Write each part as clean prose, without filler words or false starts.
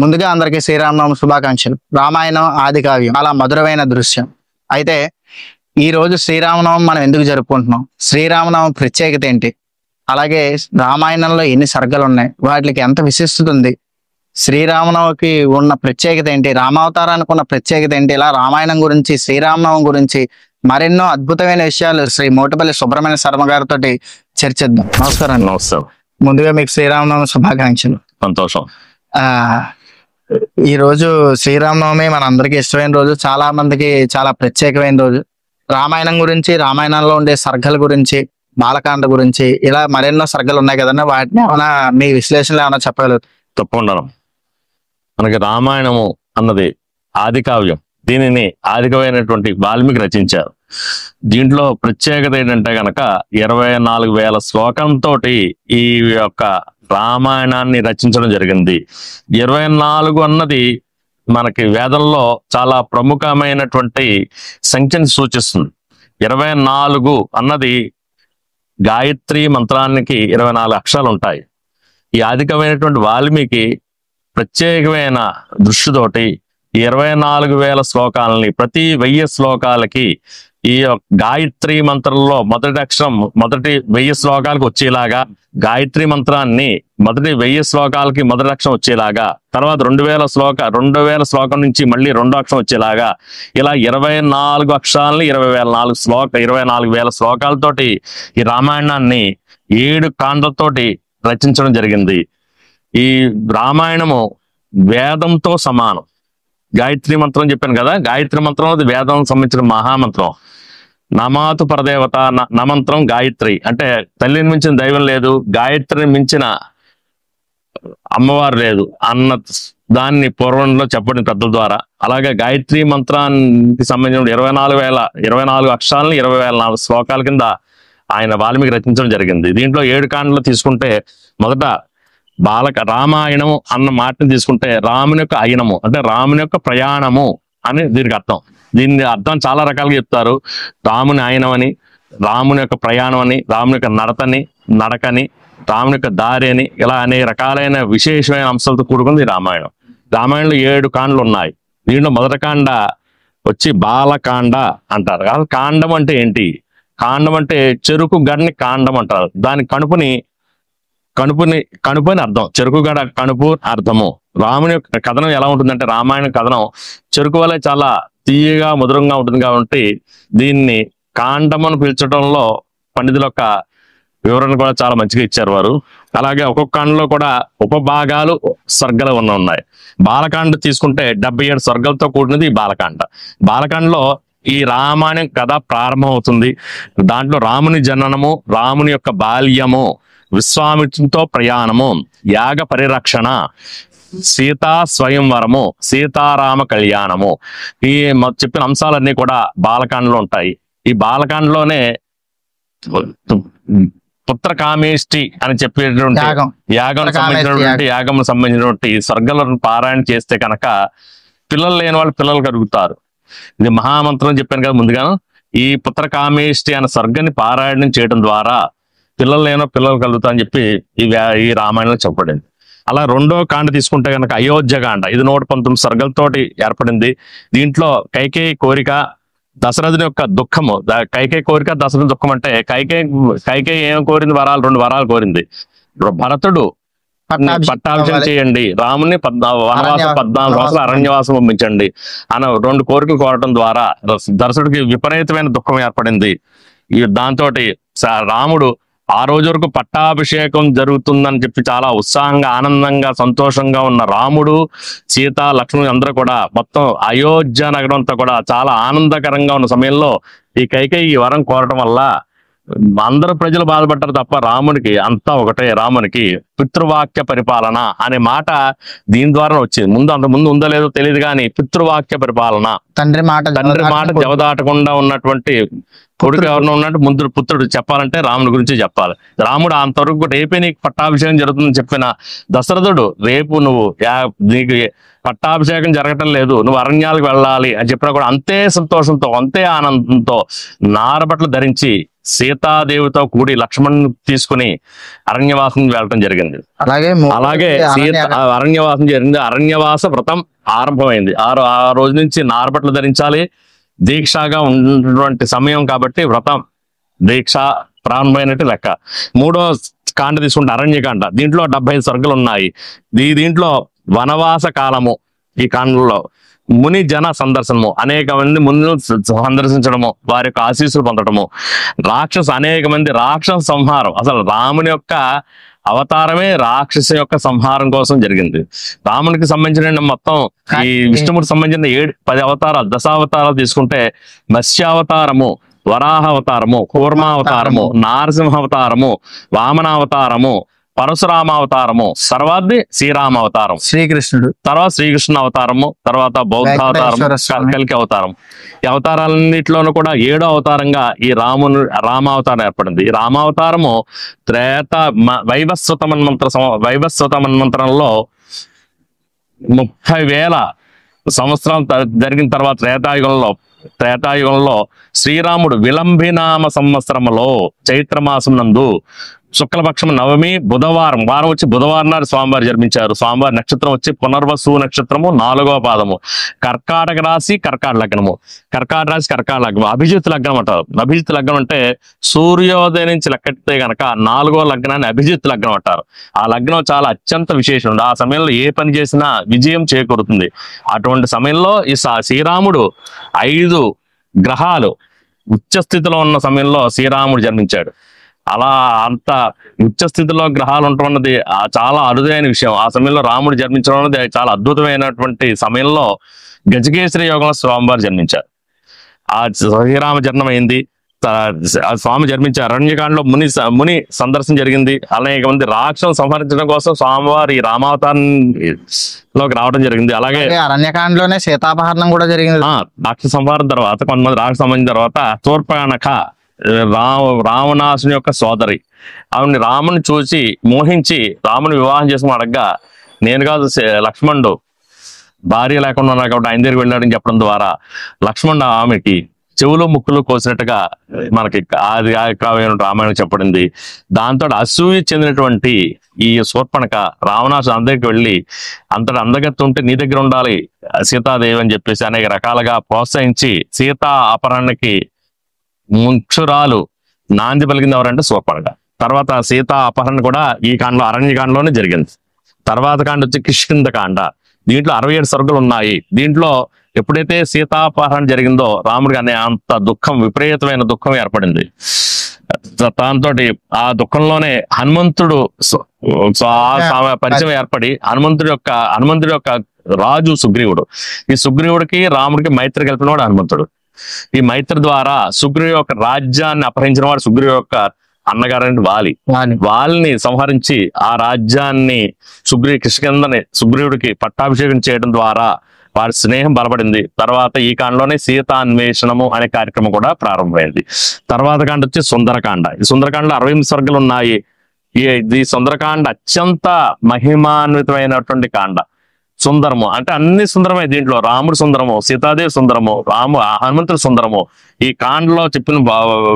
ముందుగా అందరికీ శ్రీరామనవమి శుభాకాంక్షలు. రామాయణం ఆది కావ్యం చాలా మధురమైన దృశ్యం. అయితే ఈ రోజు శ్రీరామనవమి మనం ఎందుకు జరుపుకుంటున్నాం? శ్రీరామనవమి ప్రత్యేకత ఏంటి? అలాగే రామాయణంలో ఎన్ని సర్గలు ఉన్నాయి, వాటికి ఎంత విశిష్టత ఉంది, శ్రీరామనవమికి ఉన్న ప్రత్యేకత ఏంటి, రామావతారానికి ఉన్న ప్రత్యేకత ఏంటి, ఇలా రామాయణం గురించి శ్రీరామనవమి గురించి మరెన్నో అద్భుతమైన విషయాలు శ్రీ మోటిపల్లి సుబ్రహ్మణ్య శర్మ గారితో చర్చిద్దాం. నమస్కారం. నమస్కారం. ముందుగా మీకు శ్రీరామనవమి శుభాకాంక్షలు. సంతోషం. ఈ రోజు శ్రీరామనవమి మన అందరికి ఇష్టమైన రోజు, చాలా మందికి చాలా ప్రత్యేకమైన రోజు. రామాయణం గురించి, రామాయణంలో ఉండే సర్గల గురించి, బాలకాండ గురించి ఇలా మరెన్నో సర్గలు ఉన్నాయి కదండి, వాటిని ఏమైనా మీ విశ్లేషణలో ఏమైనా చెప్పగలరు? తప్పకుండా. మనకి రామాయణము అన్నది ఆది కావ్యం. దీనిని ఆదికమైనటువంటి వాల్మీకి రచించారు. దీంట్లో ప్రత్యేకత ఏంటంటే గనక 24,000 శ్లోకంతో ఈ యొక్క రామాయణాన్ని రచించడం జరిగింది. 24 అన్నది మనకి వేదంలో చాలా ప్రముఖమైనటువంటి సంఖ్యను సూచిస్తుంది. 24 అన్నది గాయత్రి మంత్రానికి 24 అక్షరాలు ఉంటాయి. ఈ ఆదికమైనటువంటి వాల్మీకి ప్రత్యేకమైన దృష్టితోటి 24,000 శ్లోకాలని, ప్రతి 1000 శ్లోకాలకి ఈ గాయత్రి మంత్రంలో మొదటి అక్షరం మొదటి 1000 శ్లోకాలకు వచ్చేలాగా, గాయత్రి మంత్రాన్ని మొదటి 1000 శ్లోకాలకి మొదటి అక్షరం వచ్చేలాగా, తర్వాత 2000 శ్లోకం నుంచి మళ్ళీ రెండో అక్షరం వచ్చేలాగా, ఇలా 24 అక్షరాలని 24,000 శ్లోకాలతోటి ఈ రామాయణాన్ని 7 కాండలతోటి రచించడం జరిగింది. ఈ రామాయణము వేదంతో సమానం. గాయత్రి మంత్రం చెప్పాను కదా, గాయత్రి మంత్రం అది వేదం సంబంధించిన మహామంత్రం. నమాతు పరదేవత నమంత్రం గాయత్రి అంటే తల్లిని మించిన దైవం లేదు, గాయత్రిని మించిన అమ్మవారు లేదు అన్న దాన్ని పూర్వంలో చెప్పడం పెద్దల ద్వారా. అలాగే గాయత్రి మంత్రానికి సంబంధించిన 24 అక్షరాలను 20,004 శ్లోకాల కింద ఆయన వాల్మీకి రచించడం జరిగింది. దీంట్లో 7 కాండలు తీసుకుంటే మొదట రామాయణము అన్న మాటని తీసుకుంటే రాముని యొక్క అయనము అంటే రాముని యొక్క ప్రయాణము అని దీనికి అర్థం. దీని అర్థం చాలా రకాలుగా చెప్తారు. రాముని అయనం అని, రాముని యొక్క ప్రయాణం అని, రాముని యొక్క నడకని, రాముని యొక్క దారి అని, ఇలా అనేక రకాలైన విశేషమైన అంశాలతో కూడుకుంది రామాయణం. రామాయణంలో 7 కాండలు ఉన్నాయి. దీంట్లో మొదటి కాండ వచ్చి బాలకాండ అంటారు. కాండం అంటే ఏంటి? కాండం అంటే చెరుకు గడని కాండం అంటారు. దాని కణుపు అని అర్థం. చెరుకు గడ కణుపు అర్థము. రాముని యొక్క కథనం ఎలా ఉంటుందంటే, రామాయణ కథనం చెరుకు వల్ల చాలా తీయగా మధురంగా ఉంటుంది కాబట్టి దీన్ని కాండమని పిలిచడంలో పండితుల యొక్క వివరణ కూడా చాలా మంచిగా ఇచ్చారు వారు. అలాగే ఒక్కొక్క కాండలో కూడా ఉపభాగాలు సర్గలు ఉన్నాయి. బాలకాండ తీసుకుంటే 77 సర్గలతో కూడినది ఈ బాలకాండ. బాలకాండలో ఈ రామాయణం కథ ప్రారంభం అవుతుంది. దాంట్లో రాముని జననము, రాముని యొక్క బాల్యము, విశ్వామిత్రునితో ప్రయాణము, యాగ పరిరక్షణ, సీతా స్వయంవరము, సీతారామ కళ్యాణము, ఈ చెప్పిన అంశాలన్నీ కూడా బాలకాండలో ఉంటాయి. ఈ బాలకాండలోనే పుత్రకామేష్టి అని చెప్పేటువంటి యాగం సంబంధించినటువంటి స్వర్గాలను పారాయణ చేస్తే కనుక పిల్లలు లేని వాళ్ళు పిల్లలు కలుగుతారు. ఇది మహామంత్రం చెప్పాను కదా ముందుగాను. ఈ పుత్రకామేష్టి అనే స్వర్గాన్ని పారాయణం చేయడం ద్వారా పిల్లలు లేనో పిల్లలు కలుగుతా అని చెప్పి ఈ రామాయణంలో చెప్పబడింది. అలా రెండో కాండ తీసుకుంటే కనుక అయోధ్యకాండ. ఇది 119 సర్గలతోటి ఏర్పడింది. దీంట్లో కైకేయి కోరిక, దశరథుని యొక్క దుఃఖము. కైకేయి కోరిక, దశరథుని దుఃఖం అంటే కైకేయి ఏం కోరింది? 2 వరాలు కోరింది. భరతుడు పట్టాభిషేకం చేయండి, రాముని వనవాసం 14 సంవత్సరాలు అరణ్యవాసం పంపించండి అన్న 2 కోరికలు కోరటం ద్వారా దశరథుడికి విపరీతమైన దుఃఖం ఏర్పడింది. దాంతో రాముడు ఆ రోజు వరకు పట్టాభిషేకం జరుగుతుందని చెప్పి చాలా ఉత్సాహంగా, ఆనందంగా, సంతోషంగా ఉన్న రాముడు, సీత, లక్ష్మణుడు అందరూ కూడా మొత్తం అయోధ్య నగరం అంతా కూడా చాలా ఆనందకరంగా ఉన్న సమయంలో ఈ కైకేయి వరం కోరటం వల్ల అందరూ ప్రజలు బాధపడ్డారు తప్ప రామునికి అంతా ఒకటే. రామునికి పితృవాక్య పరిపాలన అనే మాట దీని ద్వారా వచ్చింది. ముందు ఉందో లేదో తెలియదు కానీ పితృవాక్య పరిపాలన, తండ్రి మాట జవదాటకుండా ఉన్నటువంటి కొడుకు ఎవరినో ఉన్నట్టు ముందు పుత్రుడు చెప్పాలంటే రాముని గురించి చెప్పాలి. రాముడు అంతవరకు రేపే నీకు పట్టాభిషేకం జరుగుతుందని చెప్పిన దశరథుడు రేపు నీకు పట్టాభిషేకం జరగటం లేదు, నువ్వు అరణ్యాలకు వెళ్ళాలి అని చెప్పినా కూడా అంతే సంతోషంతో, అంతే ఆనందంతో నారబట్టలు ధరించి సీతాదేవితో కూడి లక్ష్మణ్ తీసుకుని అరణ్యవాసం వెళ్ళడం జరిగింది. అలాగే అరణ్యవాసం జరిగింది. అరణ్యవాస వ్రతం ఆరంభమైంది. ఆ రోజు నుంచి నారబట్లు ధరించాలి, దీక్షగా ఉన్నటువంటి సమయం కాబట్టి వ్రతం దీక్ష ప్రారంభమైనట్టు లెక్క. మూడో కాండ తీసుకుంటే అరణ్యకాండ. దీంట్లో 75 సర్గలు ఉన్నాయి. దీంట్లో వనవాస కాలము, ఈ కాండలో ముని జన సందర్శనము, అనేక మంది మునులు సందర్శించడము, వారి యొక్క ఆశీస్సులు పొందడము, అనేక మంది రాక్షస సంహారం. అసలు రాముని యొక్క అవతారమే రాక్షస యొక్క సంహారం కోసం జరిగింది. రామునికి సంబంధించిన మొత్తం ఈ విష్ణుమూర్తి సంబంధించిన 10 అవతారాలు, దశావతారాలు తీసుకుంటే మత్స్యావతారము, వరాహావతారము, కూర్మావతారము, నారసింహావతారము, వామనావతారము, పరశురామావతారము, తర్వాతది శ్రీరామావతారం, శ్రీకృష్ణుడు, తర్వాత శ్రీకృష్ణ అవతారము, తర్వాత బౌద్ధ అవతారము, కల్కి అవతారం. ఈ అవతారాలన్నింటిలోనూ కూడా 7వ అవతారంగా ఈ రామావతారం ఏర్పడింది. ఈ రామావతారము వైవస్వత మన్వంతరంలో 30,000 సంవత్సరాలు జరిగిన తర్వాత త్రేతాయుగంలో శ్రీరాముడు విలంబినామ సంవత్సరములో చైత్రమాసం నందు శుక్లపక్షం నవమి వారం వచ్చి బుధవారం నాడు స్వామివారు జన్మించారు. స్వామివారి నక్షత్రం వచ్చి పునర్వసు నక్షత్రము 4వ పాదము, కర్కాటక రాశి, కర్కాట లగ్నము. కర్కాట రాశి, కర్కాట లగ్నం, అభిజిత్ లగ్నం అంటారు. అభిజిత్ లగ్నం అంటే సూర్యోదయం నుంచి లెక్కెడితే గనక 4వ లగ్నాన్ని అభిజిత్ లగ్నం అంటారు. ఆ లగ్నం చాలా అత్యంత విశేషం. ఆ సమయంలో ఏ పని చేసినా విజయం చేకూరుతుంది. అటువంటి సమయంలో ఈ శ్రీరాముడు 5 గ్రహాలు ఉచ్చస్థితిలో ఉన్న సమయంలో శ్రీరాముడు జన్మించాడు. అలా అంత ఉచ్చస్థితిలో గ్రహాలు ఉండటం అన్నది చాలా అరుదైన విషయం. ఆ సమయంలో రాముడు జన్మించడం అనేది చాలా అద్భుతమైనటువంటి సమయంలో గజకేసరి యోగంలో స్వామివారు జన్మించారు. ఆ శ్రీరామ జన్మం అయింది. స్వామి జన్మించారు. అరణ్యకాండలో ముని సందర్శన జరిగింది. అనేక మంది రాక్షసులను సంహరించడం కోసం స్వామివారి రామావతారంలోకి రావడం జరిగింది. అలాగే అరణ్యకాండలోనే సీతాపహరణం కూడా జరిగింది. రాక్షస సంహారం తర్వాత కొంతమంది రాక్షస సంబంధించిన తర్వాత శూర్పణఖ రావణాసుని యొక్క సోదరి, ఆవిడని రాముని చూసి మోహించి రాముని వివాహం చేసుకుని అడగ్గా, నేను కాదు లక్ష్మణుడు భార్య లేకుండా ఉన్నారు కాబట్టి ఆయన దగ్గరికి వెళ్ళాడని చెప్పడం ద్వారా లక్ష్మణుడు ఆమెకి చెవులు ముక్కులు కోసినట్టుగా మనకి ఆది కావ్యం రామాయణం చెప్పడింది. దాంతో అసూయ చెందినటువంటి ఈ శూర్పణఖ రావణాసు అందరికి వెళ్ళి అంతటి అందగత్తు ఉంటే నీ దగ్గర ఉండాలి సీతాదేవి అని చెప్పేసి అనేక రకాలుగా ప్రోత్సహించి సీతా అపహరణకి ముఖ్యురాలు నాంది పలికింది ఎవరంటే శూర్పణఖ. తర్వాత సీతా అపహరణ కూడా ఈ కాండలో అరణ్యకాండలోనే జరిగింది. తర్వాత కాండ వచ్చి కిష్కింద కాండ. దీంట్లో 67 సర్గలు ఉన్నాయి. దీంట్లో ఎప్పుడైతే సీతాపహరణ జరిగిందో రాముడికి అంత దుఃఖం, విపరీతమైన దుఃఖం ఏర్పడింది. దాంతో ఆ దుఃఖంలోనే హనుమంతుడు పరిచయం ఏర్పడి హనుమంతుడి యొక్క రాజు సుగ్రీవుడు. ఈ సుగ్రీవుడికి రాముడికి మైత్రి కలిపినవాడు హనుమంతుడు. ఈ మైత్రి ద్వారా సుగ్రీవు యొక్క రాజ్యాన్ని అపహరించిన వాడు సుగ్రీవు యొక్క అన్నగారంటే వాలిని సంహరించి ఆ రాజ్యాన్ని సుగ్రీవుడికి పట్టాభిషేకం చేయడం ద్వారా వారి స్నేహం బలపడింది. తర్వాత ఈ కాండలోనే సీతాన్వేషణము అనే కార్యక్రమం కూడా ప్రారంభమైంది. తర్వాత కాండ వచ్చి సుందరకాండ. ఈ సుందరకాండలో 68 సర్గలు ఉన్నాయి. ఈ సుందరకాండ అత్యంత మహిమాన్వితమైనటువంటి కాండ. సుందరము అంటే అన్ని సుందరమే. దీంట్లో రాముడు సుందరము, సీతాదేవి సుందరము, హనుమంతుడు సుందరము. ఈ కాండలో చెప్పిన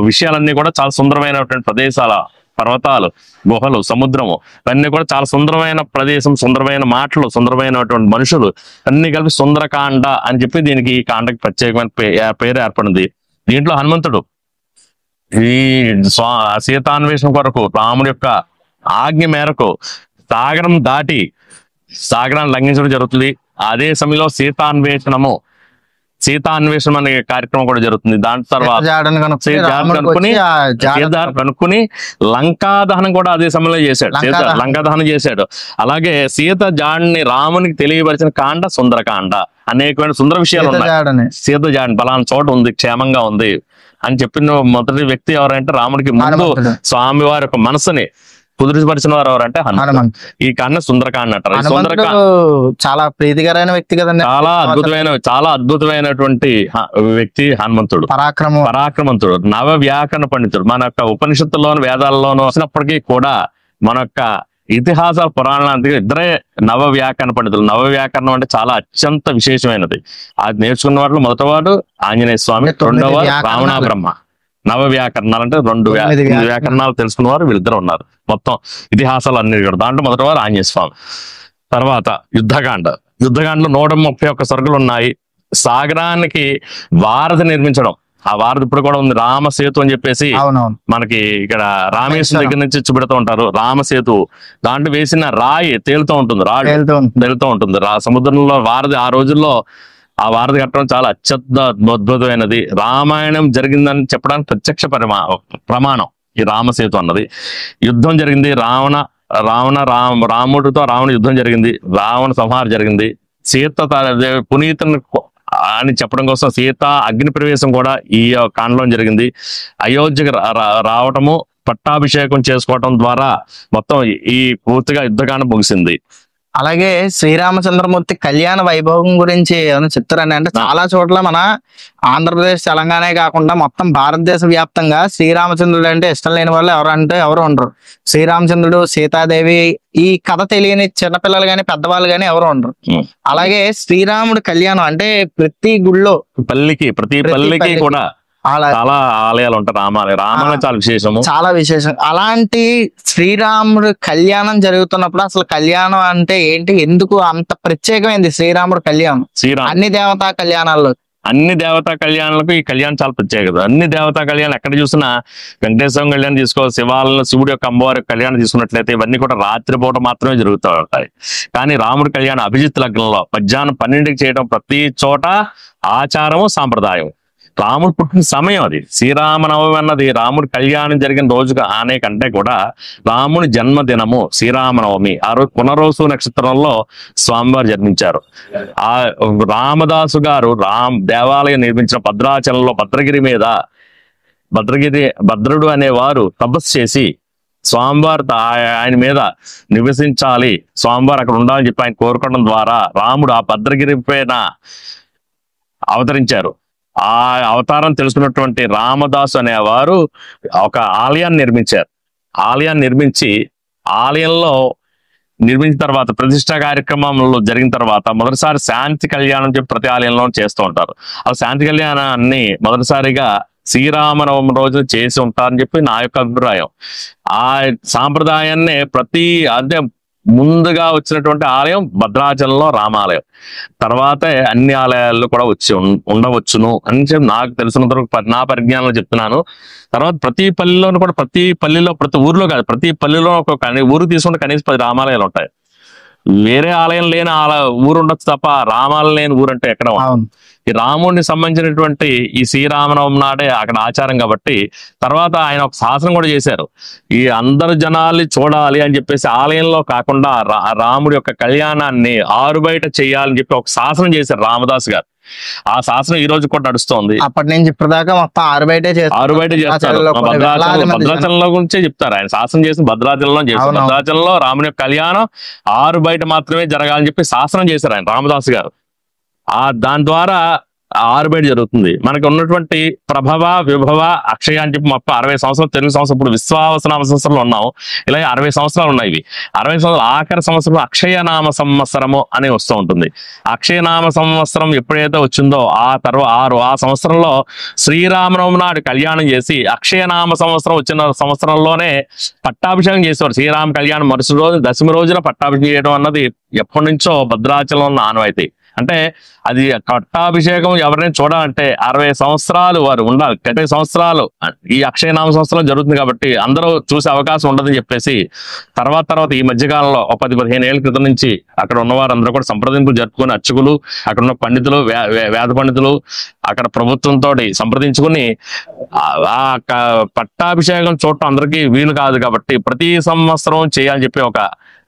విషయాలన్నీ కూడా చాలా సుందరమైనటువంటి ప్రదేశాల, పర్వతాలు, గుహలు, సముద్రము ఇవన్నీ కూడా చాలా సుందరమైన ప్రదేశం, సుందరమైన మాటలు, సుందరమైనటువంటి మనుషులు అన్ని కలిపి సుందరకాండ అని చెప్పి దీనికి ఈ కాండకి ప్రత్యేకమైన పేరు ఏర్పడింది. దీంట్లో హనుమంతుడు ఈ సీతాన్వేషణ కొరకు రాముడి యొక్క ఆజ్ఞ మేరకు సాగరాన్ని లంఘించడం జరుగుతుంది. అదే సమయంలో సీతాన్వేషణం అనే కార్యక్రమం కూడా జరుగుతుంది. దాని తర్వాత కనుక్కుని లంకాదహనం కూడా అదే సమయంలో చేశాడు. లంకాదహనం చేశాడు. అలాగే సీత జాడిని రామునికి తెలియపరిచిన కాండ సుందరకాండ. అనేకమైన సుందర విషయాలు ఉన్నాయి. సీత జాడిని బలానా చోట ఉంది, క్షేమంగా ఉంది అని చెప్పిన మొదటి వ్యక్తి ఎవరంటే రాముడికి ముందు స్వామివారి యొక్క మనసుని కుదిరిపరిచిన వారు ఎవరంటే హనుమంతుడు. ఈ కాండ సుందరకాండ అంటారు. చాలా ప్రీతికరమైన వ్యక్తి కదండి. చాలా అద్భుతమైనటువంటి వ్యక్తి హనుమంతుడు. పరాక్రమంతుడు, నవ వ్యాకరణ పండితుడు. మన యొక్క ఉపనిషత్తుల్లోను వేదాల్లోనూ వచ్చినప్పటికీ కూడా మన యొక్క ఇతిహాస పురాణానికి ఇద్దరే నవ వ్యాకరణ పండితులు. నవ వ్యాకరణం అంటే చాలా అత్యంత విశేషమైనది. అది నేర్చుకున్న వాటిలో మొదటివాడు ఆంజనేయ స్వామి, రెండవ రావణ బ్రహ్మ. నవవ్యాకరణాలు అంటే రెండు తొమ్మిది వ్యాకరణాలు తెలుసుకున్న వారు వీళ్ళిద్దరు ఉన్నారు. మొత్తం ఇతిహాసాలు అన్ని కూడా దాంట్లో మొదటి వారు ఆంజనేయ స్వామి. తర్వాత యుద్ధకాండలో 131 సరుకులు ఉన్నాయి. సాగరానికి వారధి నిర్మించడం, ఆ వారధి ఇప్పుడు కూడా ఉంది, రామసేతు అని చెప్పేసి మనకి ఇక్కడ రామేశ్వరం దగ్గర నుంచి చూపెడుతూ ఉంటారు. రామసేతు దాంట్లో వేసిన రాయి తేలుతూ ఉంటుంది, రాడు తేలుతూ ఉంటుంది. సముద్రంలో వారధి ఆ రోజుల్లో ఆ వారధి కట్టడం చాలా అద్భుతమైనది. రామాయణం జరిగిందని చెప్పడానికి ప్రత్యక్ష ప్రమాణం ఈ రామసేతు అన్నది. యుద్ధం జరిగింది, రాముడితో రావణ యుద్ధం జరిగింది, రావణ సంహారం జరిగింది. సీత పునీతుని అని చెప్పడం కోసం సీత అగ్ని ప్రవేశం కూడా ఈ కాండలో జరిగింది. అయోధ్యకు రావటము, పట్టాభిషేకం చేసుకోవటం ద్వారా మొత్తం ఈ పూర్తిగా యుద్ధకాండం ముగిసింది. అలాగే శ్రీరామచంద్రమూర్తి కళ్యాణ వైభవం గురించి ఏమైనా చెప్తారండి? అంటే చాలా చోట్ల మన ఆంధ్రప్రదేశ్ తెలంగాణ కాకుండా మొత్తం భారతదేశ వ్యాప్తంగా శ్రీరామచంద్రుడు అంటే ఇష్టం లేని వాళ్ళు ఎవరు ఉండరు. శ్రీరామచంద్రుడు, సీతాదేవి ఈ కథ తెలియని చిన్నపిల్లలు గాని పెద్దవాళ్ళు గాని ఎవరు ఉండరు. అలాగే శ్రీరాముడు కళ్యాణం అంటే ప్రతి గుళ్ళో ప్రతి పల్లికి కూడా చాలా ఆలయాలు ఉంటాయి. రామాలయం చాలా విశేషం. అలాంటి శ్రీరాముడు కళ్యాణం జరుగుతున్నప్పుడు అసలు కళ్యాణం అంటే ఏంటి, ఎందుకు అంత ప్రత్యేకమైంది శ్రీరాముడు కళ్యాణం? అన్ని దేవతా కళ్యాణాలకు ఈ కళ్యాణం చాలా ప్రత్యేకత. అన్ని దేవతా కళ్యాణాలు ఎక్కడ చూసినా వెంకటేశ్వర కళ్యాణం తీసుకో, శివాలను శివుడి యొక్క అమ్మవారి కళ్యాణం తీసుకున్నట్లయితే ఇవన్నీ కూడా రాత్రిపూట మాత్రమే జరుగుతూ ఉంటాయి. కానీ రాముడి కళ్యాణం అభిజిత్ లగ్నంలో మధ్యాహ్నం 12కి చేయడం ప్రతి చోట ఆచారము, సాంప్రదాయం. రాముడు పుట్టిన సమయం అది. శ్రీరామనవమి అన్నది రాముడి కళ్యాణం జరిగిన రోజుగా ఆనే కంటే కూడా రాముని జన్మదినము శ్రీరామనవమి. ఆ రోజు పునరోసు నక్షత్రంలో స్వామివారు జన్మించారు. ఆ రామదాసు గారు దేవాలయం నిర్మించిన భద్రాచలంలో భద్రుడు అనేవారు తపస్సు చేసి స్వామివారు ఆయన మీద నివసించాలి, స్వామివారు అక్కడ ఉండాలని చెప్పి ఆయన కోరుకోవడం ద్వారా రాముడు ఆ భద్రగిరి పైన అవతరించారు. ఆ అవతారం తెలుసుకున్నటువంటి రామదాసు అనేవారు ఒక ఆలయాన్ని నిర్మించారు. ఆలయంలో నిర్మించిన తర్వాత ప్రతిష్టా కార్యక్రమంలో జరిగిన తర్వాత మొదటిసారి శాంతి కళ్యాణం చెప్పి ప్రతి ఆలయంలో చేస్తూ ఉంటారు. ఆ శాంతి కళ్యాణాన్ని మొదటిసారిగా శ్రీరామనవమి రోజు చేసి ఉంటారని చెప్పి నా యొక్క అభిప్రాయం. ఆ సాంప్రదాయాన్ని అంటే ముందుగా వచ్చినటువంటి ఆలయం భద్రాచలంలో రామాలయం, తర్వాత అన్ని ఆలయాల్లో కూడా ఉండవచ్చును అని చెప్పి నాకు తెలిసినంత నా పరిజ్ఞానంలో చెప్తున్నాను. తర్వాత ప్రతి పల్లెలోనూ కూడా ప్రతి ఊర్లో కాదు, ప్రతి పల్లెలో ఒక ఊరు తీసుకుంటే కనీసం 10 రామాలయాలు ఉంటాయి. వేరే ఆలయం లేని ఊరు ఉండొచ్చు తప్ప రామాలయం లేని ఊరు అంటే ఎక్కడ ఉంటుంది? ఈ రాముడిని సంబంధించినటువంటి ఈ శ్రీరామనవమి నాడే అక్కడ ఆచారం కాబట్టి తర్వాత ఆయన ఒక శాసనం కూడా చేశారు. ఈ అందరు జనాల్ని చూడాలి అని చెప్పేసి ఆలయంలో కాకుండా రాముడి యొక్క కళ్యాణాన్ని ఆరుబయట చేయాలని చెప్పి ఒక శాసనం చేశారు రామదాస్ గారు. ఆ శాసనం ఈ రోజు కూడా నడుస్తోంది. అప్పటి నుంచి ఇప్పటిదాకా మొత్తం ఆరుబయట చేస్తారు. భద్రాచలంలో గురించే చెప్తారు. ఆయన శాసనం చేసి భద్రాచలంలో చేస్తారు. భద్రాచలంలో రాముని యొక్క కళ్యాణం ఆరుబయట మాత్రమే జరగాలని చెప్పి శాసనం చేశారు ఆయన రామదాస్ గారు. దాని ద్వారా ఆరుబయట జరుగుతుంది. మనకి ఉన్నటువంటి ప్రభవ, విభవ, అక్షయ అని చెప్పి మొత్తం 60 సంవత్సరాలు తెలుగు సంవత్సరం. ఇప్పుడు విశ్వావసనామ సంవత్సరంలో ఉన్నాం. ఇలా 60 సంవత్సరాలు ఉన్నాయి. ఇవి 60 సంవత్సరాలు ఆఖరి సంవత్సరం అక్షయనామ సంవత్సరము అని వస్తూ ఉంటుంది. అక్షయనామ సంవత్సరం ఎప్పుడైతే వచ్చిందో ఆ సంవత్సరంలో శ్రీరామనవమి నాడు కళ్యాణం చేసి అక్షయనామ సంవత్సరం వచ్చిన సంవత్సరంలోనే పట్టాభిషేకం చేసేవారు. శ్రీరామ కళ్యాణం మరుసటి రోజు దశమి రోజున పట్టాభిషేకం చేయడం అన్నది ఎప్పటి నుంచో భద్రాచలం ఉన్న ఆనవాయితీ. అంటే అది పట్టాభిషేకం ఎవరైనా చూడాలంటే 60 సంవత్సరాలు వారు ఉండాలి. 30 సంవత్సరాలు ఈ అక్షయనామ సంవత్సరం జరుగుతుంది కాబట్టి అందరూ చూసే అవకాశం ఉండదని చెప్పేసి తర్వాత ఈ మధ్యకాలంలో 10-15 ఏళ్ల క్రితం నుంచి అక్కడ ఉన్నవారు అందరూ కూడా సంప్రదింపులు జరుపుకొని అర్చకులు, అక్కడ ఉన్న పండితులు, వేద పండితులు అక్కడ ప్రభుత్వంతో సంప్రదించుకుని ఆ పట్టాభిషేకం చూడటం అందరికీ వీలు కాదు కాబట్టి ప్రతి సంవత్సరం చేయాలని చెప్పి ఒక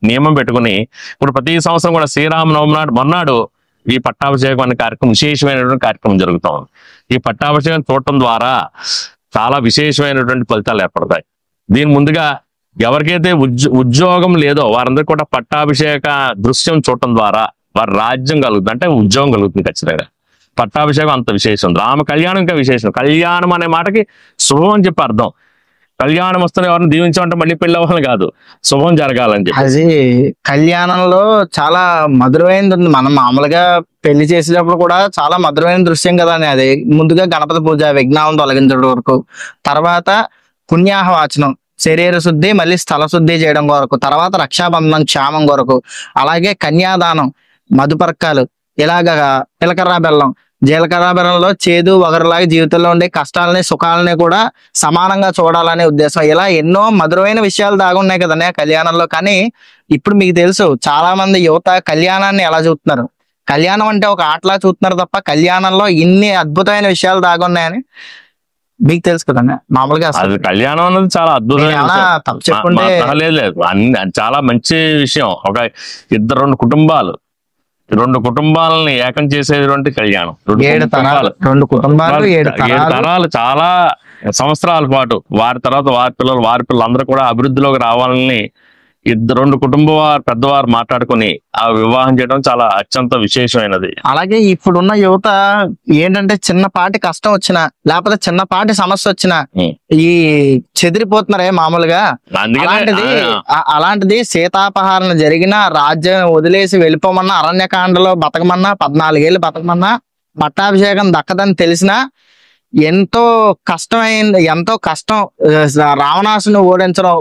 నియమం పెట్టుకుని ఇప్పుడు ప్రతి సంవత్సరం కూడా శ్రీరామనవమి మొన్నాడు ఈ పట్టాభిషేకం అనే కార్యక్రమం, విశేషమైనటువంటి కార్యక్రమం జరుగుతూ ఉంది. ఈ పట్టాభిషేకం చూడటం ద్వారా చాలా విశేషమైనటువంటి ఫలితాలు ఏర్పడతాయి. దీని ముందుగా ఎవరికైతే ఉద్యోగం లేదో వారందరికీ కూడా పట్టాభిషేక దృశ్యం చూడటం ద్వారా వారి రాజ్యం కలుగుతుంది, అంటే ఉద్యోగం కలుగుతుంది ఖచ్చితంగా. పట్టాభిషేకం అంత విశేషం. రామ కళ్యాణం ఇంకా విశేషం. కళ్యాణం అనే మాటకి శుభం అని చెప్పి అర్థం. కళ్యాణం వస్తున్న ఎవరిని దీవించామంటే మళ్ళీ పెళ్లి అవ్వాలని కాదు, శుభం జరగాలని చెప్పి. అది కళ్యాణంలో చాలా మధురమైనది ఉంది. మనం మామూలుగా పెళ్లి చేసేటప్పుడు కూడా చాలా మధురమైన దృశ్యం కదా అని. అది ముందుగా గణపతి పూజ, విఘ్నాలను తొలగించడం వరకు, తర్వాత పుణ్యాహవాచనం, శరీర శుద్ధి, మళ్ళీ స్థల శుద్ధి చేయడం కొరకు, తర్వాత రక్షాబంధనం, క్షేమం కొరకు, అలాగే కన్యాదానం, మధుపర్కాలు, ఇలాగ జీలకర్ర బెల్లం. జీలకర్ర బెల్లంలో చేదు వగరులాగా జీవితంలో ఉండే కష్టాలని సుఖాలని కూడా సమానంగా చూడాలనే ఉద్దేశం. ఇలా ఎన్నో మధురమైన విషయాలు దాగున్నాయి కదండి ఆ కళ్యాణంలో. కానీ ఇప్పుడు మీకు తెలుసు, చాలా మంది యువత కళ్యాణాన్ని ఎలా చూస్తున్నారు, కళ్యాణం అంటే ఒక ఆటలా చూస్తున్నారు తప్ప కళ్యాణంలో ఇన్ని అద్భుతమైన విషయాలు దాగున్నాయని మీకు తెలుసు కదండి. మామూలుగా అది కళ్యాణం అనేది చాలా అద్భుతమైన ఏమైనా విషయం. తప్పు చెప్పుంటే లేదు, చాలా మంచి విషయం. ఒక రెండు కుటుంబాలని ఏకం చేసేటువంటి కళ్యాణం. రెండు కుటుంబాలు 7 తరాలు చాలా సంవత్సరాల పాటు వారి తర్వాత వారి పిల్లలు అందరూ కూడా అభివృద్ధిలోకి రావాలని రెండు కుటుంబ పెద్దవారు మాట్లాడుకుని ఆ వివాహం చేయడం చాలా అత్యంత విశేషమైనది. అలాగే ఇప్పుడున్న యువత ఏంటంటే చిన్నపాటి కష్టం వచ్చినా లేకపోతే చిన్నపాటి సమస్య వచ్చినా ఈ చెదిరిపోతున్నారే మామూలుగా. అలాంటిది సీతాపహరణ జరిగిన రాజ్యం వదిలేసి వెళ్ళిపోమన్నా, అరణ్యకాండలో బతకమన్నా, 14 ఏళ్ళు బతకమన్నా, పట్టాభిషేకం దక్కదని తెలిసినా ఎంతో కష్టం రావణాసుని ఓడించడం,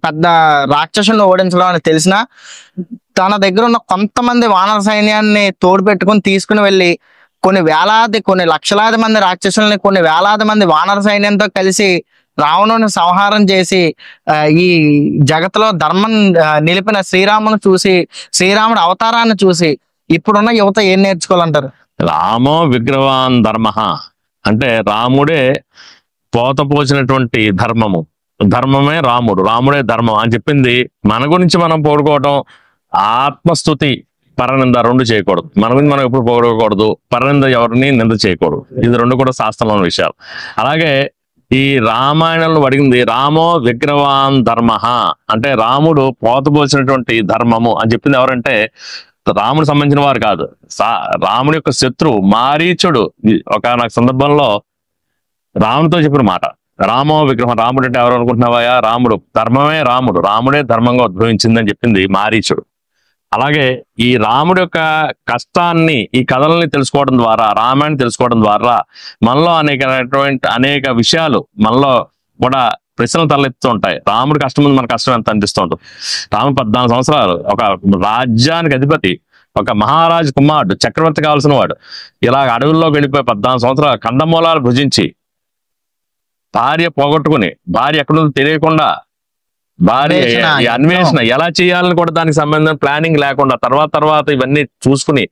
పెద్ద రాక్షసుని ఓడించడం అని తెలిసిన తన దగ్గర ఉన్న కొంతమంది వానర సైన్యాన్ని తోడు పెట్టుకుని తీసుకుని వెళ్ళి కొన్ని లక్షలాది మంది రాక్షసుల్ని, కొన్ని వేలాది మంది వానర సైన్యంతో కలిసి రావణుని సంహారం చేసి ఈ జగత్తులో ధర్మం నిలిపిన శ్రీరాముడి అవతారాన్ని చూసి ఇప్పుడున్న యువత ఏం నేర్చుకోవాలంటారు? రామో విగ్రహాన్ ధర్మ అంటే రాముడే పోతపోసినటువంటి ధర్మమే రాముడే ధర్మం అని చెప్పింది. మన గురించి మనం పోడుకోవటం, ఆత్మస్తుతి, పరనింద రెండు చేయకూడదు. మన గురించి మనం ఎప్పుడు పోగొడకూడదు, పరనింద ఎవరిని నింద చేయకూడదు. ఇది రెండు కూడా శాస్త్రంలోని విషయాలు. అలాగే ఈ రామాయణంలో అడిగింది రామో విగ్రహాన్ ధర్మ అంటే రాముడు పోతపోసినటువంటి ధర్మము అని చెప్పింది ఎవరంటే రాముడు సంబంధించిన వారు కాదు, రాముడి యొక్క శత్రువు మారీచుడు. ఒకనొక సందర్భంలో రాముడితో చెప్పిన మాట, రామో విగ్రహం. రాముడు అంటే ఎవరు అనుకుంటున్నావా? రాముడే ధర్మంగా ఉద్భవించిందని చెప్పింది మారీచుడు. అలాగే ఈ రాముడి యొక్క కష్టాన్ని, ఈ కథలని తెలుసుకోవడం ద్వారా, రామాయణం తెలుసుకోవడం ద్వారా మనలో అనేక విషయాలు మనలో కూడా ప్రశ్నలు తలెత్తుతూ ఉంటాయి. రాముడి కష్టం ముందు మన కష్టం ఎంత అనిపిస్తూ ఉంటుంది. రాముడు 14 సంవత్సరాలు ఒక రాజ్యానికి అధిపతి, ఒక మహారాజు కుమారుడు, చక్రవర్తి కావాల్సిన వాడు. ఇలా అడవుల్లోకి వెళ్ళిపోయి 14 సంవత్సరాలు కందమూలాలు భుజించి భార్య పోగొట్టుకుని, భార్య ఎక్కడుందో తెలియకుండా, అన్వేషణ ఎలా చేయాలని కూడా దానికి సంబంధించిన ప్లానింగ్ లేకుండా తర్వాత ఇవన్నీ చూసుకుని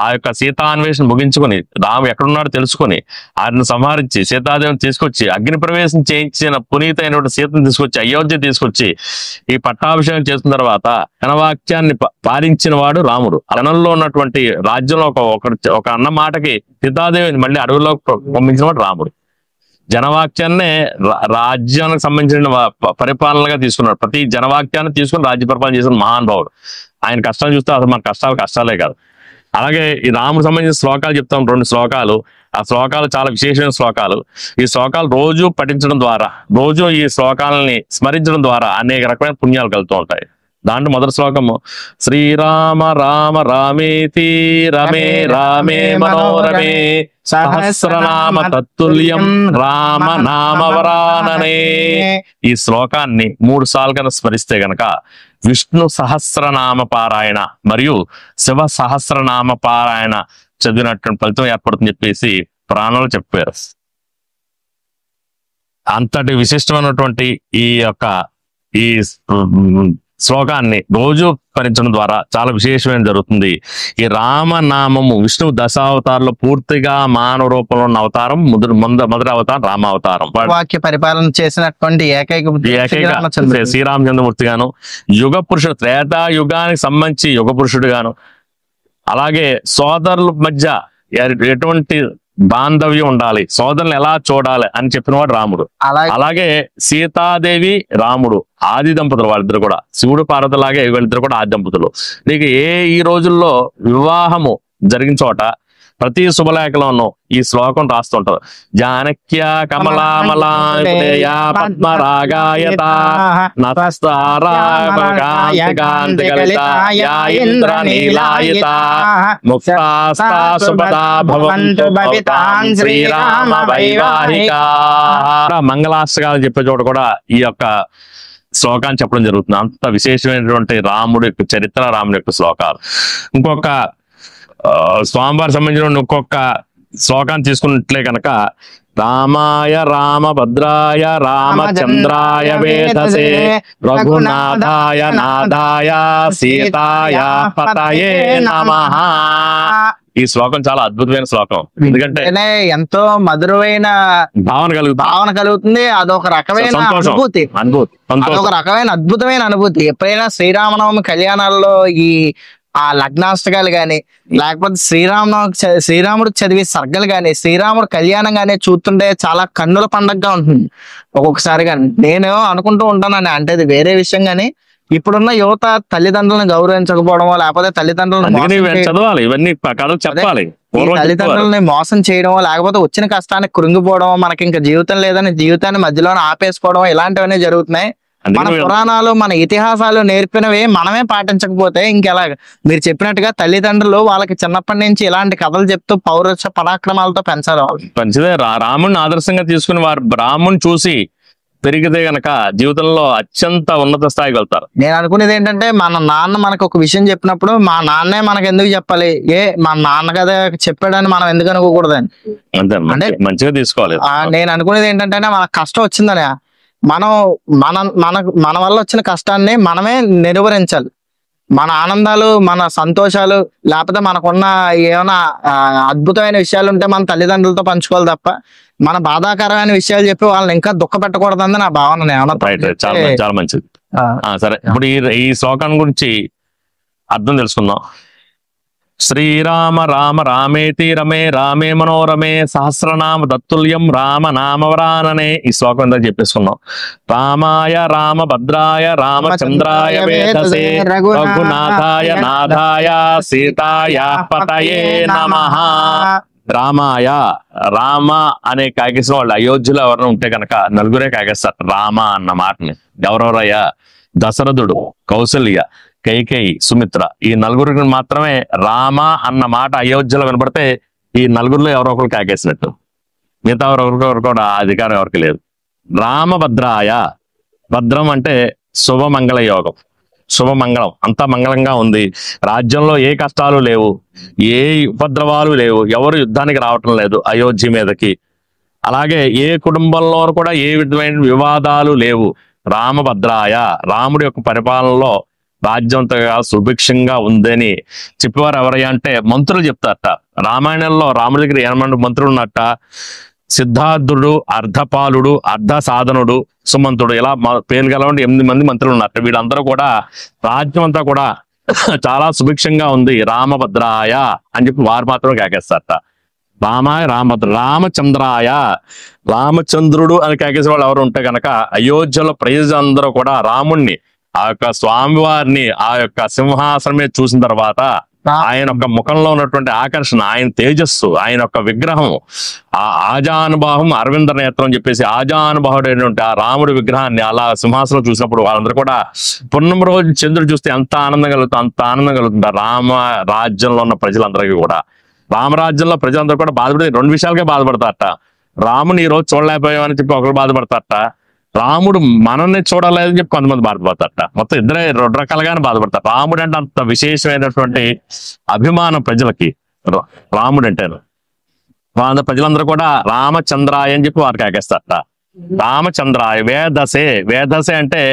ఆ యొక్క సీతాన్వేషణ ముగించుకుని రాము ఎక్కడున్నాడో తెలుసుకుని ఆయనను సంహరించి సీతాదేవిని తీసుకొచ్చి అగ్ని ప్రవేశం చేయించిన పునీతైనటువంటి సీతను తీసుకొచ్చి అయోధ్య తీసుకొచ్చి ఈ పట్టాభిషేకం చేసిన తర్వాత జనవాక్యాన్ని పాలించిన వాడు రాముడు. జనంలో ఉన్నటువంటి రాజ్యంలో ఒక అన్న మాటకి సీతాదేవిని మళ్ళీ అడవుల్లోకి పంపించిన వాడు రాముడు. జనవాక్యాన్నే రాజ్యానికి సంబంధించిన పరిపాలనగా తీసుకున్నాడు. ప్రతి జనవాక్యాన్ని తీసుకుని రాజ్య పరిపాలన చేసిన మహానుభావుడు. ఆయన కష్టాలు చూస్తే అసలు మన కష్టాలే కాదు. అలాగే ఈ రాముడు సంబంధించిన శ్లోకాలు చెప్తాం, 2 శ్లోకాలు. ఆ శ్లోకాలు చాలా విశేషమైన శ్లోకాలు. ఈ శ్లోకాలు రోజు పఠించడం ద్వారా, రోజు ఈ శ్లోకాలని స్మరించడం ద్వారా అనేక రకమైన పుణ్యాలు కలుగుతూ ఉంటాయి. దాంట్లో మొదటి శ్లోకము శ్రీరామ రామ రామేతి రమే రామే మనోరమే సహస్రనామ తత్తుల్యం రామ నామవరాననే. ఈ శ్లోకాన్ని 3 సార్లు కనుక స్మరిస్తే గనక విష్ణు సహస్రనామ పారాయణ మరియు శివ సహస్రనామ పారాయణ చదివినటువంటి ఫలితం ఏర్పడుతుందని చెప్పేసి పురాణాలు చెప్పారు. అంతటి విశిష్టమైనటువంటి ఈ శ్లోకాన్ని రోజు పఠించడం ద్వారా చాలా విశేషమైన జరుగుతుంది. ఈ రామనామము విష్ణువు దశావతారంలో పూర్తిగా మానవ రూపంలో ఉన్న అవతారం మొదటి అవతారం రామావతారం. వాక్య పరిపాలన చేసినటువంటి ఏకైక శ్రీరామచంద్రమూర్తి గాను, యుగ పురుషుడు, త్రేతాయుగానికి సంబంధించి యుగ పురుషుడు గాను, అలాగే సోదరుల మధ్య ఎటువంటి బాంధవ్యం ఉండాలి, సోదరులను ఎలా చూడాలి అని చెప్పిన వాడు రాముడు. అలాగే సీతాదేవి రాముడు ఆది దంపతులు, వాళ్ళిద్దరు కూడా శివుడు పార్వతిలాగే వీళ్ళిద్దరు కూడా ఆది దంపతులు. నీకు ఈ రోజుల్లో వివాహము జరిగిన చోట ప్రతి శుభలేఖలోనూ ఈ శ్లోకం రాస్తుంటారు. జానక్య కమలామలాయ పద్మరాగాయత నస్తారాకాంతికలితాయ ఇంద్రనీలాయత ముక్తాస్తా సుపదా భవంతు భవితాం శ్రీరామ వైవాహిక. మంగళాష్టకాలు చెప్పే చోట కూడా ఈ యొక్క శ్లోకాన్ని చెప్పడం జరుగుతుంది. అంత విశేషమైనటువంటి రాముడి యొక్క చరిత్ర, రాముడి యొక్క శ్లోకాలు. ఇంకొక స్వామివారికి సంబంధించిన ఇంకొక శ్లోకాన్ని తీసుకున్నట్లే కనుక రామాయ రామభద్రాయ రామచంద్రాయ వేదసే రఘునాథాయ నాథాయ సీతాయ పతయే నమః. ఈ శ్లోకం చాలా అద్భుతమైన శ్లోకం. ఎందుకంటే ఎంతో మధురమైన భావన కలుగుతుంది. అదొక రకమైన అనుభూతి, అదొక రకమైన అద్భుతమైన అనుభూతి. ఎప్పుడైనా శ్రీరామనవమి కళ్యాణాల్లో ఈ ఆ లగ్నాష్టకాలు గాని, లేకపోతే శ్రీరాముడు చదివే సర్గలు గాని, శ్రీరాముడు కళ్యాణం గానీ చూస్తుంటే చాలా కన్నుల పండగగా ఉంటుంది ఒక్కొక్కసారి. కానీ నేను అనుకుంటూ ఉంటానని, అంటే ఇది వేరే విషయం గానీ, ఇప్పుడున్న యువత తల్లిదండ్రులను గౌరవించకపోవడమో, లేకపోతే తల్లిదండ్రులని మోసం చేయడమో, లేకపోతే వచ్చిన కష్టానికి కృంగిపోవడమో, మనకి ఇంకా జీవితం లేదని జీవితాన్ని మధ్యలోనే ఆపేసుకోవడం, ఇలాంటివన్నీ జరుగుతున్నాయి. మన పురాణాలు, మన ఇతిహాసాలు నేర్పినవి మనమే పాటించకపోతే ఇంకెలా? మీరు చెప్పినట్టుగా తల్లిదండ్రులు వాళ్ళకి చిన్నప్పటి నుంచి ఇలాంటి కథలు చెప్తూ పౌరుష పరాక్రమాలతో పెంచాలి. మంచిదే. రాముడిని ఆదర్శంగా తీసుకుని వారు రాముని చూసి పెరిగితే గనక జీవితంలో అత్యంత ఉన్నత స్థాయికి వెళ్తారు. నేను అనుకునేది ఏంటంటే, మన నాన్న మనకు ఒక విషయం చెప్పినప్పుడు మా నాన్నే మనకు ఎందుకు చెప్పాలి, మా నాన్న కదా చెప్పాడని మనం ఎందుకు అనుకోకూడదని. అంటే మంచిగా తీసుకోవాలి. నేను అనుకునేది ఏంటంటే, మనకు కష్టం వచ్చిందని మనం మన వల్ల వచ్చిన కష్టాన్ని మనమే నిలువరించాలి. మన ఆనందాలు, మన సంతోషాలు, లేకపోతే మనకున్న ఏమైనా అద్భుతమైన విషయాలు ఉంటే మన తల్లిదండ్రులతో పంచుకోవాలి తప్ప మన బాధాకరమైన విషయాలు చెప్పి వాళ్ళని ఇంకా దుఃఖ పెట్టకూడదని నా భావన. చాలా మంచిది. సరే, ఇప్పుడు ఈ శ్లోకాన్ని గురించి అర్థం తెలుసుకుందాం. శ్రీరామ రామ రామేతి రమే రామే మనోరమే సహస్రనామ తత్తుల్యం రామ నామవరాననే ఈ శ్లోకం ఎంత చెప్పేసుకున్నాం. రామాయ రామభద్రాయ రామచంద్రాయ వేదసే రఘునాథాయ నాథాయ సీతాయ పతయే నమః. రామాయ, రామ అనే కాకేసిన వాళ్ళు అయోధ్యలో ఎవరైనా ఉంటే కనుక నలుగురే కాకేస్తారు రామ అన్న మాటని. ఎవరెవరయ్యా? దశరథుడు, కౌసల్య, కైకేయి, సుమిత్ర. ఈ నలుగురికి మాత్రమే రామ అన్న మాట అయోధ్యలో వినపడితే ఈ నలుగురిలో ఎవరో ఒకరు కాకేసినట్టు. మిగతా ఎవరొకరు కూడా అధికారం ఎవరికి లేదు. రామభద్రాయ, భద్రం అంటే శుభమంగళ యోగం, శుభమంగళం, అంతా మంగళంగా ఉంది. రాజ్యంలో ఏ కష్టాలు లేవు, ఏ ఉపద్రవాలు లేవు, ఎవరు యుద్ధానికి రావటం లేదు అయోధ్య మీదకి. అలాగే ఏ కుటుంబంలో కూడా ఏ విధమైన వివాదాలు లేవు. రామభద్రాయ, రాముడి యొక్క పరిపాలనలో రాజ్యంతగా సుభిక్షంగా ఉందని చెప్పేవారు ఎవరయ్యా అంటే మంత్రులు చెప్తారట. రామాయణంలో రాముడి దగ్గర 8 మంత్రులు ఉన్నట్ట. సిద్ధార్థుడు, అర్ధపాలుడు, అర్ధ సాధనుడు, సుమంతుడు, ఇలా పేర్లు గలవంటి 8 మంది మంత్రులు ఉన్నట్ట. వీళ్ళందరూ కూడా రాజ్యం అంతా కూడా చాలా సుభిక్షంగా ఉంది రామభద్రాయ అని చెప్పి వారు మాత్రం కేకేస్తారట. రామాయ రామభద్ర రామచంద్రాయ, రామచంద్రుడు అని కేకేసే వాళ్ళు ఎవరు ఉంటే కనుక అయోధ్యలో ప్రజలందరూ కూడా రాముణ్ణి, ఆ యొక్క స్వామివారిని ఆ యొక్క సింహాసనం మీద చూసిన తర్వాత ఆయన యొక్క ముఖంలో ఉన్నటువంటి ఆకర్షణ, ఆయన తేజస్సు, ఆయన యొక్క విగ్రహం, ఆ ఆజానుబాహం అరవింద నేత్రం అని చెప్పేసి ఆజానుబాహుడైనటువంటి ఆ రాముడి విగ్రహాన్ని అలా సింహాసనం చూసినప్పుడు వాళ్ళందరూ కూడా పున్నమ రోజు చంద్రుడు చూస్తే ఎంత ఆనందం కలుగుతుంది, అంత ఆనందం కలుగుతుంది రామ రాజ్యంలో ఉన్న ప్రజలందరికీ కూడా. రామరాజ్యంలో ప్రజలందరూ కూడా బాధపడి 2 విషయాలకే బాధపడతారట. రాముని ఈ రోజు చూడలేకపోయామని చెప్పి ఒకరు బాధపడతారట, రాముడు మనల్ని చూడలేదని చెప్పి కొంతమంది బాధపడతారట. మొత్తం ఇద్దరే 2 రకాలుగానే బాధపడతారు. రాముడు అంటే అంత విశేషమైనటువంటి అభిమానం ప్రజలకి. రాముడు అంటే ప్రజలందరూ కూడా రామచంద్రాయ అని చెప్పి వారికి ఆకేస్తారట. రామచంద్రాయ వేదసే, వేదసే అంటే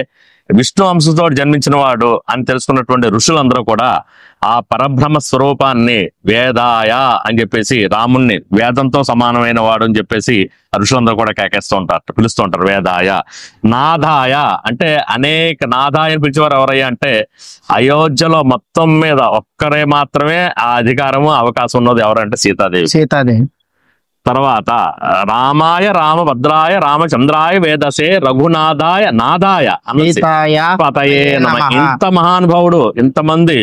విష్ణు అంశతో జన్మించిన వాడు అని తెలుసుకున్నటువంటి ఋషులందరూ కూడా ఆ పరబ్రహ్మ స్వరూపాన్ని వేదాయ అని చెప్పేసి, రాముణ్ణి వేదంతో సమానమైన వాడు అని చెప్పేసి ఋషులందరూ కూడా కేకేస్తూ ఉంటారు, పిలుస్తూ ఉంటారు వేదాయ. నాథాయ అంటే అనేక నాథాయని పిలిచేవారు ఎవరయ్యా అంటే అయోధ్యలో మొత్తం మీద ఒక్కరే మాత్రమే ఆ అధికారము అవకాశం ఉన్నది ఎవరంటే సీతాదేవి. తర్వాత రామాయ రామభద్రాయ రామచంద్రాయ వేదసే రఘునాథాయ నాదాయ పతయే నమః. ఇంత మహానుభావుడు, ఇంతమంది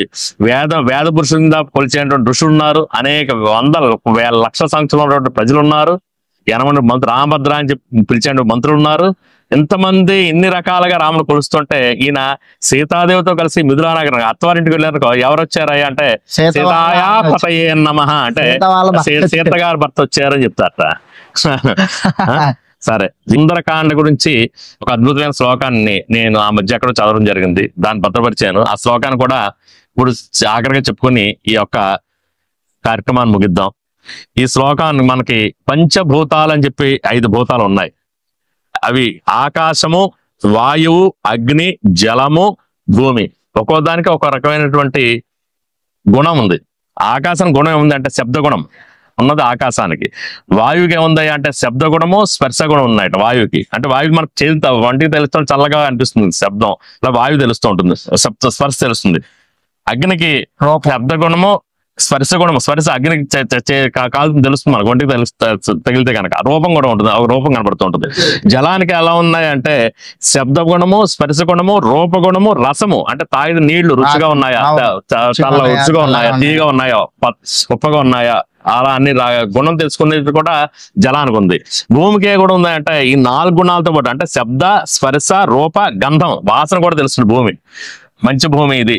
వేద పురుషుల కొలిచేటువంటి ఋషులు ఉన్నారు, అనేక వందల వేల లక్షల సంఖ్యలో ప్రజలు ఉన్నారు, 80 మంత్రులు రామభద్ర అని చెప్పి పిలిచే మంత్రులు ఉన్నారు. ఇంతమంది ఇన్ని రకాలుగా రాముడు కొలుస్తుంటే ఈయన సీతాదేవితో కలిసి మిథులానగరం అత్తవారింటికి వెళ్ళారు. ఎవరు వచ్చారయ్యా అంటే సీతాయా పతయే నమః అంటే సీత గారు భర్త వచ్చారని చెప్తారట. సరే, సుందరకాండ గురించి ఒక అద్భుతమైన శ్లోకాన్ని నేను ఆ మధ్య ఎక్కడో చదవడం జరిగింది, దాన్ని భద్రపరిచాను. ఆ శ్లోకాన్ని కూడా ఇప్పుడు ఆఖరిగా చెప్పుకొని ఈ యొక్క కార్యక్రమాన్ని ముగిద్దాం. ఈ శ్లోకాన్ని మనకి పంచభూతాలు అని చెప్పి 5 భూతాలు ఉన్నాయి. అవి ఆకాశము, వాయువు, అగ్ని, జలము, భూమి. ఒక్కో దానికి ఒక రకమైనటువంటి గుణం ఉంది. ఆకాశం గుణం ఏముంది అంటే శబ్ద గుణం ఉన్నది ఆకాశానికి. వాయువుకి ఏముంది అంటే శబ్ద గుణము, స్పర్శ గుణం ఉన్నాయట వాయువుకి. అంటే వాయువు మనకు చేతి వంటికి తెలుస్తుంది, చల్లగా అనిపిస్తుంది శబ్దం, ఇలా వాయువు తెలుస్తూ ఉంటుంది, స్పర్శ తెలుస్తుంది. అగ్నికి శబ్ద గుణము, స్పర్శ గుణము, స్పర్శ అగ్నికి కాలు తెలుస్తుంది, మనకు ఒంటికి తగిలితే కనుక రూపం కూడా ఉంటుంది, రూపం కనబడుతూ ఉంటుంది. జలానికి ఎలా ఉన్నాయి అంటే శబ్ద గుణము, స్పర్శ గుణము, రూప గుణము, రసము అంటే తాగిన నీళ్లు రుచిగా ఉన్నాయా, చాలా రుచిగా ఉన్నాయా, తీయగా ఉన్నాయా, ఉప్పగా ఉన్నాయా, అలా అన్ని గుణం తెలుసుకునేది కూడా జలానికి ఉంది. భూమికి ఏ గుణం ఉందంటే ఈ 4 గుణాలతో పాటు అంటే శబ్ద, స్పర్శ, రూప, గంధం, వాసన కూడా తెలుస్తుంది. భూమి మంచి భూమి, ఇది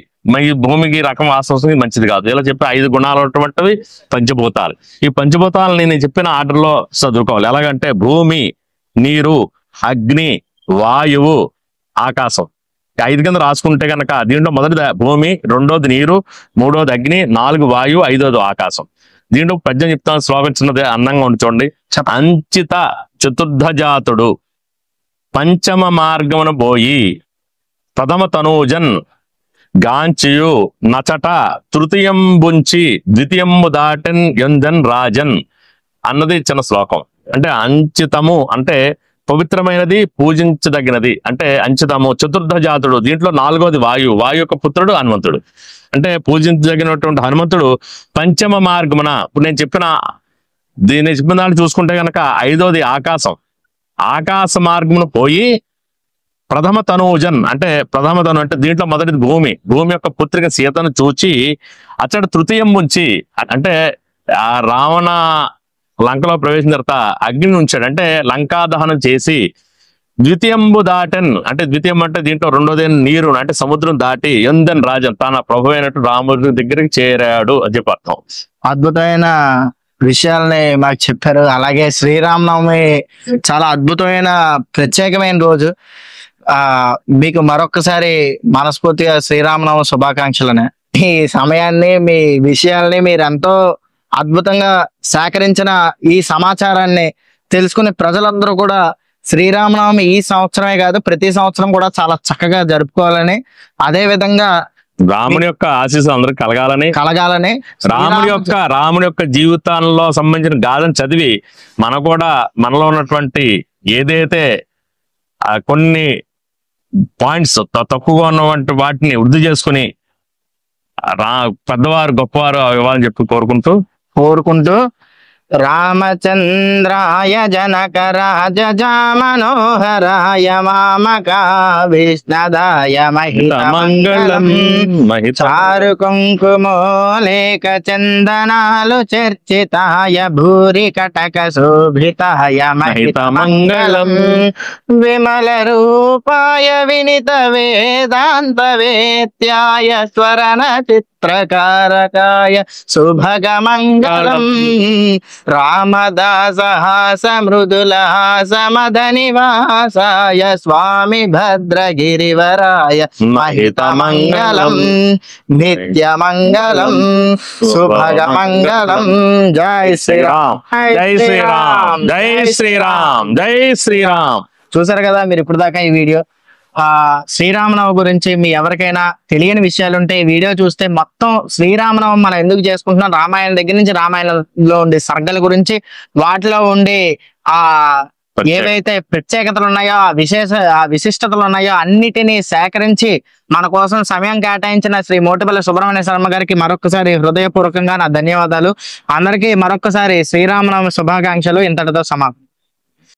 ఈ భూమికి రకం వాసన వస్తుంది, మంచిది కాదు. ఇలా చెప్పి 5 గుణాలు ఉన్నటువంటివి పంచభూతాలు. ఈ పంచభూతాలని నేను చెప్పిన ఆర్డర్లో చదువుకోవాలి. ఎలాగంటే భూమి, నీరు, అగ్ని, వాయువు, ఆకాశం. 5 కింద రాసుకుంటే కనుక దీంట్లో మొదటిది భూమి, రెండోది నీరు, మూడోది అగ్ని, 4 వాయువు, 5వది ఆకాశం. దీంట్లో పద్యం చెప్తాను, శ్లోకం చిన్నది, అందంగా ఉండి చూడండి. అంచిత చతుర్థజాతుడు పంచమ మార్గమున పోయి ప్రథమ తనూజన్ గాంచియు నచట తృతీయంబుంచి ద్వితీయంబు దాటన్ యంజన్ రాజన్ అన్నది చిన్న శ్లోకం. అంటే అంచితము అంటే పవిత్రమైనది, పూజించదగినది. అంటే అంచితము చతుర్థ జాతుడు, దీంట్లో 4వది వాయువు, వాయు యొక్క పుత్రుడు హనుమంతుడు. అంటే పూజించదగినటువంటి హనుమంతుడు పంచమ మార్గమున, ఇప్పుడు నేను చెప్పిన దాన్ని చూసుకుంటే కనుక 5వది ఆకాశం, ఆకాశ మార్గమును పోయి ప్రథమ తనూజన్ అంటే ప్రథమ తను అంటే దీంట్లో మొదటిది భూమి, భూమి యొక్క పుత్రిక సీతను చూచి అచ్చడు తృతీయం ఉంచి అంటే ఆ రావణ లంకలో ప్రవేశించిన తర్వాత అగ్ని ఉంచాడు, అంటే లంకా దహనం చేసి ద్వితీయంబు దాటన్ అంటే ద్వితీయం అంటే దీంట్లో రెండోది నీరు అంటే సముద్రం దాటి యందన్ రాజన్ తన ప్రభు అయినట్టు రాముడి దగ్గరికి చేరాడు అని చెప్పి అర్థం. అద్భుతమైన విషయాల్ని మాకు చెప్పారు. అలాగే శ్రీరామనవమి చాలా అద్భుతమైన ప్రత్యేకమైన రోజు. మీకు మరొకసారి మనస్ఫూర్తిగా శ్రీరామనవమి శుభాకాంక్షలనే. ఈ సమయాన్ని, మీ విషయాల్ని మీరు ఎంతో అద్భుతంగా సేకరించిన ఈ సమాచారాన్ని తెలుసుకునే ప్రజలందరూ కూడా శ్రీరామనవమి ఈ సంవత్సరమే కాదు ప్రతి సంవత్సరం కూడా చాలా చక్కగా జరుపుకోవాలని, అదే విధంగా రాముని యొక్క ఆశీస్సులు అందరికి కలగాలని రాముడి యొక్క జీవితాల్లో సంబంధించిన గాథను చదివి మనలో ఉన్నటువంటి ఏదైతే కొన్ని పాయింట్స్ తక్కువగా ఉన్నటువంటి వాటిని వృద్ధి చేసుకుని పెద్దవారు గొప్పవారు ఇవ్వాలని చెప్పి కోరుకుంటూ రామచంద్రాయ జనక రాజ మనోహరాయ మామక విష్ణదాయ మహితమంగళం చారు కుంకుమోలేక చందనాలు చర్చితాయ భూరి కటక శోభితాయ మహితమంగళం విమల రూపాయ వినిత వేదాంత వేత్యాయ స్వరణ చిత్రకారకాయ శుభగమంగళం రామదాసహాస మృదులహాస మదనివాసాయ స్వామి భద్రగిరివరాయ మహితమంగళం నిత్యమంగళం శుభగమంగళం. జై శ్రీరామ్, జై శ్రీరామ్, జై శ్రీరామ్, జై శ్రీరామ్. చూసారు కదా మీరు ఇప్పుడు దాకా ఈ వీడియో. శ్రీరామనవమి గురించి మీ ఎవరికైనా తెలియని విషయాలు ఉంటే ఈ వీడియో చూస్తే మొత్తం శ్రీరామనవమి మనం ఎందుకు చేసుకుంటున్నాం, రామాయణం దగ్గర నుంచి రామాయణంలో ఉండే సర్గల గురించి, వాటిలో ఉండే ఆ ఏవైతే ప్రత్యేకతలు ఉన్నాయో ఆ విశిష్టతలు ఉన్నాయో అన్నిటినీ సేకరించి మన కోసం సమయం కేటాయించిన శ్రీ మోటుపల్లి సుబ్రహ్మణ్య శర్మ గారికి మరొకసారి హృదయపూర్వకంగా నా ధన్యవాదాలు. అందరికీ మరొకసారి శ్రీరామనవమి శుభాకాంక్షలు. ఇంతటితో సమాప్తం.